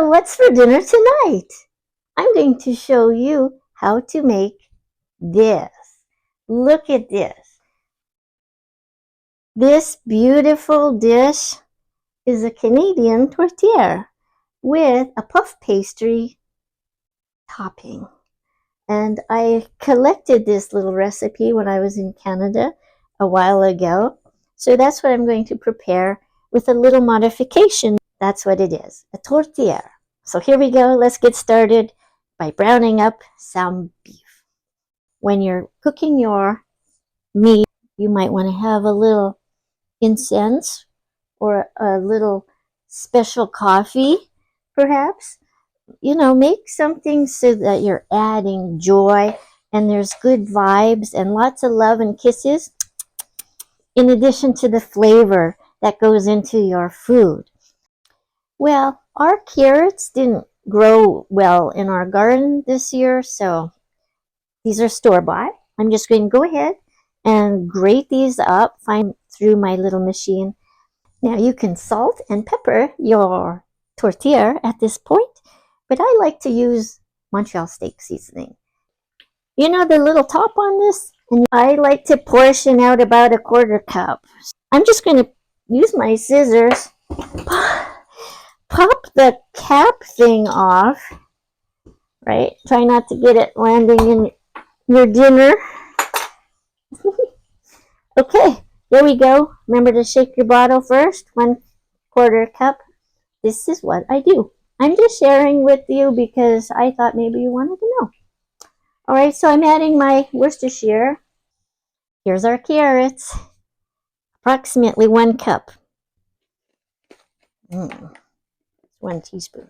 So what's for dinner tonight? I'm going to show you how to make this. Look at this. This beautiful dish is a Canadian tourtiere with a puff pastry topping. And I collected this little recipe when I was in Canada a while ago. So that's what I'm going to prepare with a little modification. That's what it is, a tourtiere. So here we go. Let's get started by browning up some beef. When you're cooking your meat, you might want to have a little incense or a little special coffee, perhaps. You know, make something so that you're adding joy and there's good vibes and lots of love and kisses in addition to the flavor that goes into your food. Well, our carrots didn't grow well in our garden this year, so these are store-bought. I'm just going to go ahead and grate these up, fine through my little machine. Now you can salt and pepper your tourtiere at this point, but I like to use Montreal steak seasoning. You know the little top on this? And I like to portion out about a 1/4 cup. I'm just going to use my scissors, pop the cap thing off, right? Try not to get it landing in your dinner. Okay, there we go. Remember to shake your bottle first, 1/4 cup. This is what I do. I'm just sharing with you because I thought maybe you wanted to know. All right, so I'm adding my Worcestershire. Here's our carrots, approximately 1 cup. 1 teaspoon.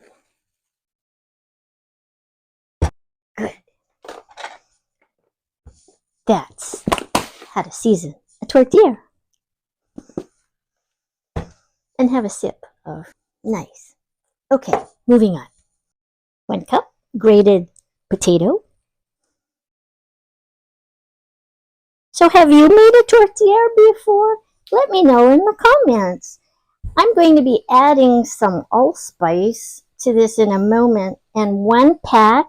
Good. That's how to season a tourtiere. And have a sip of nice. Okay, moving on. 1 cup grated potato. So have you made a tourtiere before? Let me know in the comments. I'm going to be adding some allspice to this in a moment and 1 pack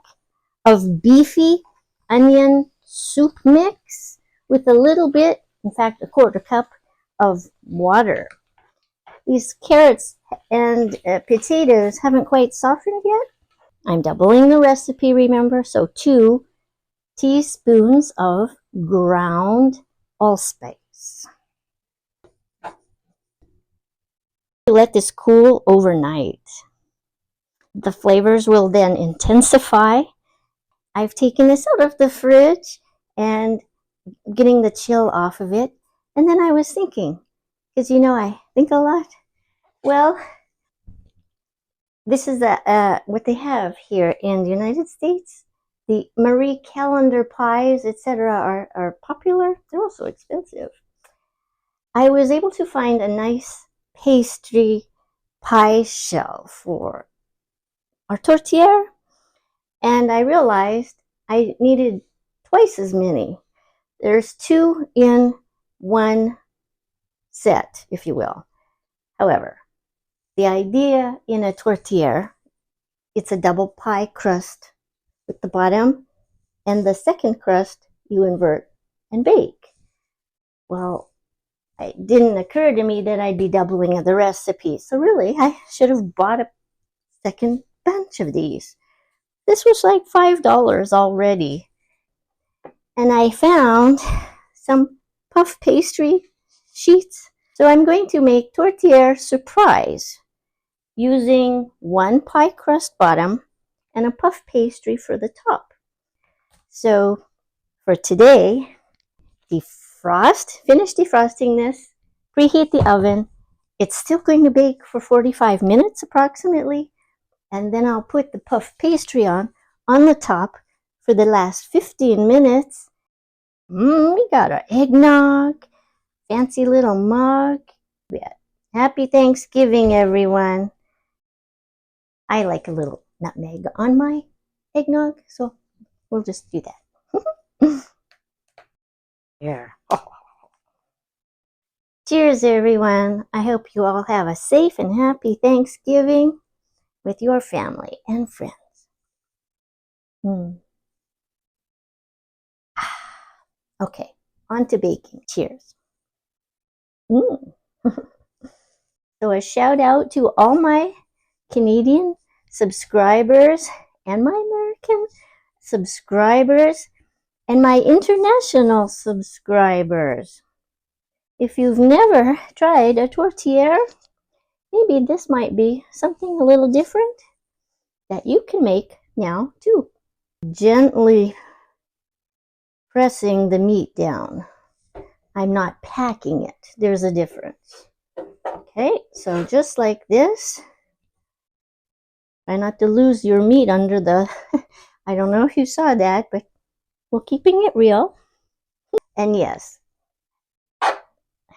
of Beefy Onion soup mix with a little bit, in fact, a 1/4 cup of water. These carrots and potatoes haven't quite softened yet. I'm doubling the recipe, remember? So 2 teaspoons of ground allspice. Let this cool overnight. The flavors will then intensify. I've taken this out of the fridge and getting the chill off of it. And then I was thinking, because you know I think a lot. Well, this is what they have here in the United States. The Marie Callender pies, etc. are popular. They're also expensive. I was able to find a nice pastry pie shell for our tourtiere, and I realized I needed twice as many. There's 2 in 1 set, if you will. However, the idea in a tourtiere, it's a double pie crust with the bottom, and the second crust you invert and bake. Well, it didn't occur to me that I'd be doubling the recipe, so really I should have bought a second bunch of these. This was like $5 already. And I found some puff pastry sheets. So I'm going to make tourtiere surprise using 1 pie crust bottom and a puff pastry for the top. So for today, finish defrosting this, preheat the oven. It's still going to bake for 45 minutes approximately, and then I'll put the puff pastry on the top for the last 15 minutes. We got our eggnog, fancy little mug. Happy Thanksgiving, everyone. I like a little nutmeg on my eggnog, so we'll just do that. Yeah. Cheers, everyone. I hope you all have a safe and happy Thanksgiving. with your family and friends. Okay, on to baking. Cheers. So a shout out to all my Canadian subscribers and my American subscribers and my international subscribers. If you've never tried a tourtiere, maybe this might be something a little different that you can make now too. Gently pressing the meat down. I'm not packing it. There's a difference. Okay, so just like this. Try not to lose your meat under the, I don't know if you saw that, but we're keeping it real. And yes,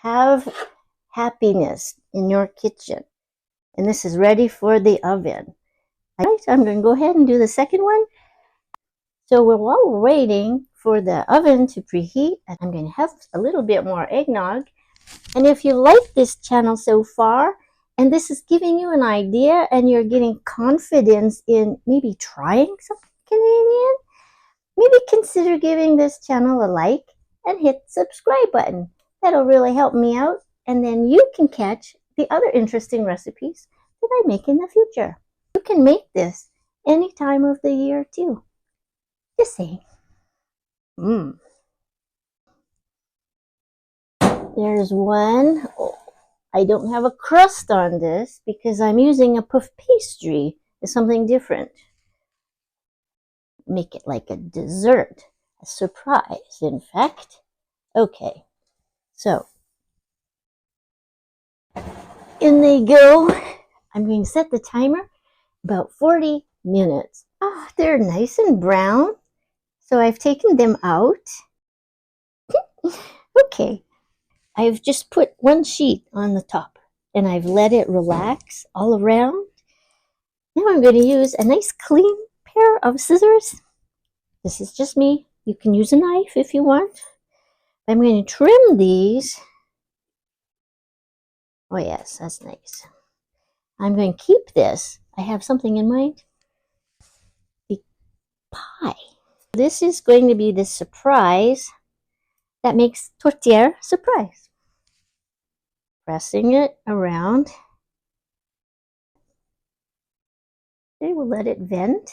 have happiness in your kitchen. And this is ready for the oven. All right, I'm going to go ahead and do the second one. So while we're waiting for the oven to preheat, I'm going to have a little bit more eggnog. And if you like this channel so far, and this is giving you an idea and you're getting confidence in maybe trying something Canadian, maybe consider giving this channel a like and hit the subscribe button. That'll really help me out. And then you can catch the other interesting recipes that I make in the future. You can make this any time of the year too. Just saying. There's one. Oh, I don't have a crust on this because I'm using a puff pastry. It's something different. Make it like a dessert, a surprise, in fact. Okay, so in they go. I'm going to set the timer about 40 minutes. Oh, they're nice and brown. So I've taken them out. Okay, I've just put one sheet on the top and I've let it relax all around. Now I'm going to use a nice clean pair of scissors. This is just me. You can use a knife if you want. I'm going to trim these. Oh yes, that's nice. I'm going to keep this. I have something in mind. The pie. This is going to be the surprise that makes tourtiere surprise. Pressing it around. Okay, we'll let it vent.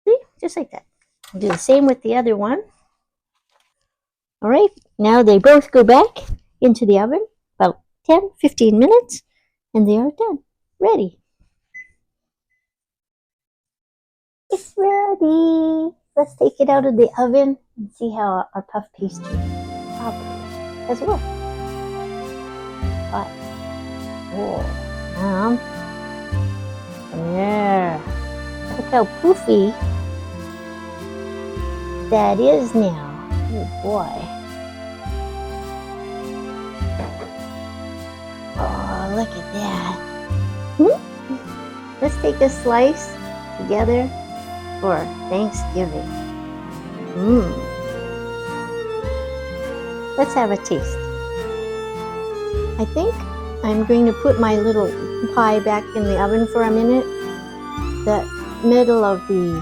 See, just like that. I'll do the same with the other one. All right, now they both go back into the oven about 10-15 minutes and they are done. Ready. It's ready. Let's take it out of the oven and see how our puff pastry operates as well. Hot. Oh, there. Look how poofy that is now. Oh boy. Oh, look at that. Let's take a slice together for Thanksgiving. Let's have a taste. I think I'm going to put my little pie back in the oven for a minute. The middle of the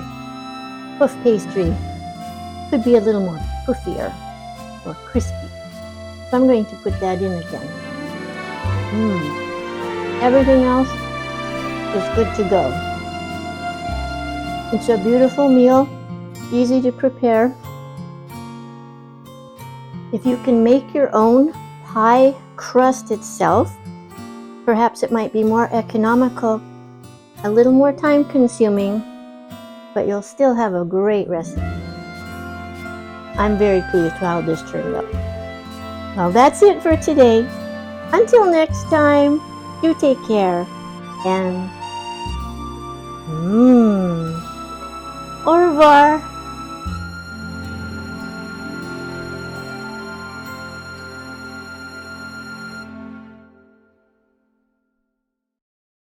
puff pastry could be a little more puffier or crispy. So I'm going to put that in again. Everything else is good to go. It's a beautiful meal, easy to prepare. If you can make your own pie crust itself, perhaps it might be more economical, a little more time consuming, but you'll still have a great recipe. I'm very pleased with how this turned out. Well, that's it for today. Until next time, do take care and au revoir.